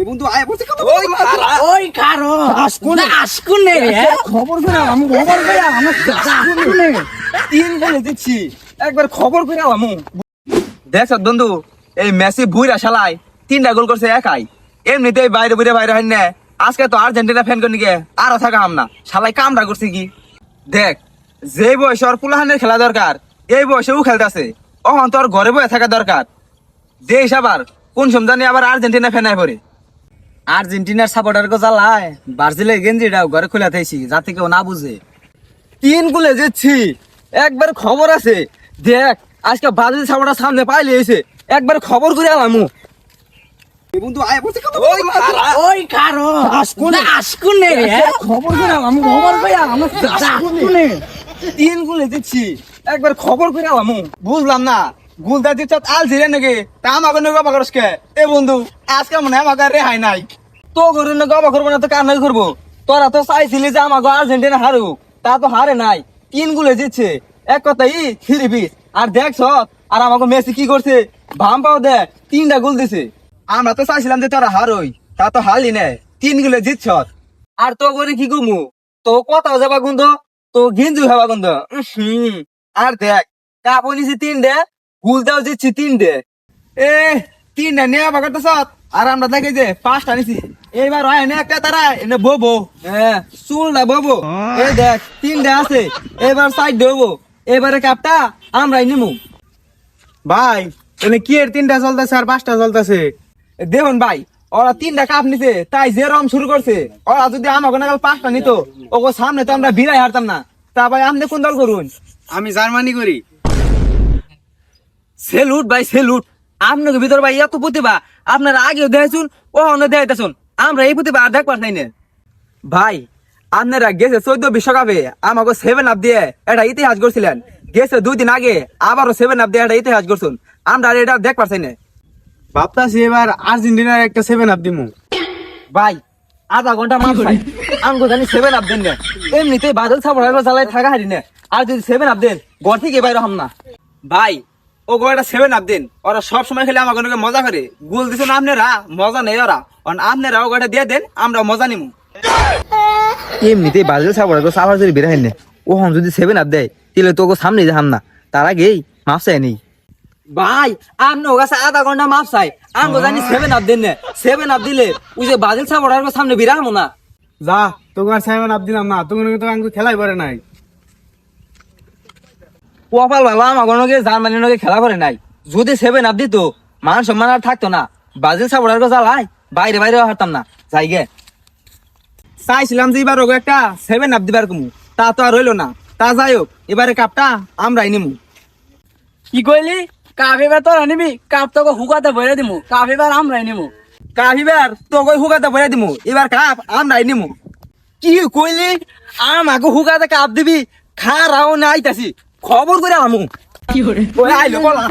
বন্ধু আয় বলছে কত ওই কারো আজকুন নে রে খবর করে আমি খবর করে আমি তিন গোলে দিচ্ছি একবার খবর করে আমু দেখ বন্ধু এই মেসি বুইরা শালায় 3টা গোল করছে একাই এমনিতেই বাইরে বাইরে হয় না আজকে তো আর্জেন্টিনা ফ্যান করে নিকে আরো থাকা হাম না শালাই কামটা করছে কি দেখ যে বয়সে ওর পুলাহানের খেলা দরকার এই বয়সে ও খেলতেছে ওখান তোর ঘরে বয়ে থাকা দরকার যে আবার কোন সমজানি আবার আর্জেন্টিনা ফ্যান আয় পরে আর্জেন্টিনার সাপোর্টার গো জ্বালায় ব্রাজিলের গেঞ্জিটাও ঘরে খুলে থাইছি যাতে কেউ না বুঝে 3 গোলে দিচ্ছি একবার খবর আছে দেখ আজকে ব্রাজিল সাপোর্টার সামনে পাইলে এসে একবার খবর করে আলামু বন্ধু আয় বলছে কত ওই কারো আজকুন নে রে খবর করে আমি খবর করে আমি 3 গোলে দিচ্ছি একবার খবর করে আলামু বুঝলাম না গুলদা দিচ্ছ আল ঝিরে নাকি তা আমাকে নগা বাকরসকে এ বন্ধু আজকে মনে হয় আমাকে রেহাই নাই তো করে নগা করবো না তো কার নাই করবো তোরা তো চাইছিলি যে আমাকে আর্জেন্টিনা হারুক তা তো হারে নাই 3 গোলে দিচ্ছে এক কথাই থ্রি পিস আর দেখছ আর আমাকে মেসি কি করছে ভাম পাও দেখ 3টা গোল দিছে আমরা তো চাইছিলাম যে তোরা হারই তা তো হারলি না 3 গোলে জিতছ আর তো করে কি গুমু তো কোথাও যাবা গন্ধ তো গিঞ্জু হবা গন্ধ আর দেখ কাপড় নিছি 3টে গুলদাও দিচ্ছি 3টে 3টা নিয়ে বাগারতেছ আর আমরা দেখি যে 5টা নিছি এইবার হয় না একটা তারা এনে ববো চুলটা ববো এই দেখ 3টে আছে এবার সাইড দেবো এবারে কাপটা আমরাই নিমু ভাই এনে কি এর 3টা চলতেছে আর 5টা চলতেছে দেখুন ভাই ওরা 3টা কাপ নিছে তাই যে রম শুরু করছে ওরা যদি আমাকে নাগাল 5টা নিত ওকে সামনে তো আমরা বিরাই হারতাম না তা ভাই আপনি কোন দল করুন আমি জার্মানি করি সেলুট ভাই সেলুট আপনাকে ভিতর ভাই এত প্রতিভা আপনারা আগেও দেখেছুন ও অন্য দেখাইতেছুন আমরা এই প্রতিভা আর দেখবার নাই না ভাই আপনারা গেছে 14 বিশ্বকাপে আমাকে 7 আপ দিয়ে এটা ইতিহাস করছিলেন গেছে 2 দিন আগে আবারও 7 আপ দিয়ে এটা ইতিহাস করছুন আমরা এটা দেখবার চাই না ভাবতাছি এবার আর্জেন্টিনার একটা 7 আপ দিমু ভাই আধা ঘন্টা মাছ খাই আমাকে জানি 7 আপ দেন না এমনিতেই বাদল সাপড়ার জ্বালায় থাকা হারি না আর যদি 7 আপ দেন ঘর থেকে বাইরে হম না ভাই ও গোটা 7 আপ দেন ওরা সব সময় খেলে আমাকে মজা করে গোল দিছেন আপনারা মজা নেই ওরা আপনারা ও গোটা দিয়ে দেন আমরা মজা নিমু এমনিতেই বাদল সাপড়ার সাপড় যদি বের হয় না ও যদি 7 আপ দেয় তাহলে তোকে সামনে যাহাম না তার আগেই মাছ চাই নেই ভাই আপনার কাছে আধা ঘন্টা মাপ চাই আমি জানি 7 আপ দেন না 7 আপ দিলে ওই যে বাদল সাপড়ার সামনে বিরামো না যা তোকে আর 7 আপ দিলাম না তুমি তো আমাকে খেলাই পারে নাই কপাল ভালো আমাকে জার্মানির নগে খেলা করে নাই যদি 7 আপ দিত মান সম্মান আর থাকতো না ব্রাজিল সাপোর্টার জ্বালাই বাইরে বাইরে হারতাম না যাই গে চাইছিলাম যে এবার ওকে একটা 7 আপ দিবার কমু তা তো আর রইলো না তা যাই হোক এবারে কাপটা আমরাই নিমু কি কইলি কাপ এবার তোরা নিবি কাপ তোকে হুকাতে ভরে দিমু কাপ এবার আমরাই নিমু কাপ এবার তোকে হুকাতে ভরে দিমু এবার কাপ আমরাই নিমু কি কইলি আমাকে হুকাতে কাপ দিবি খারাও না আইতাছি খবর করে আমু কি করে আইলো বলা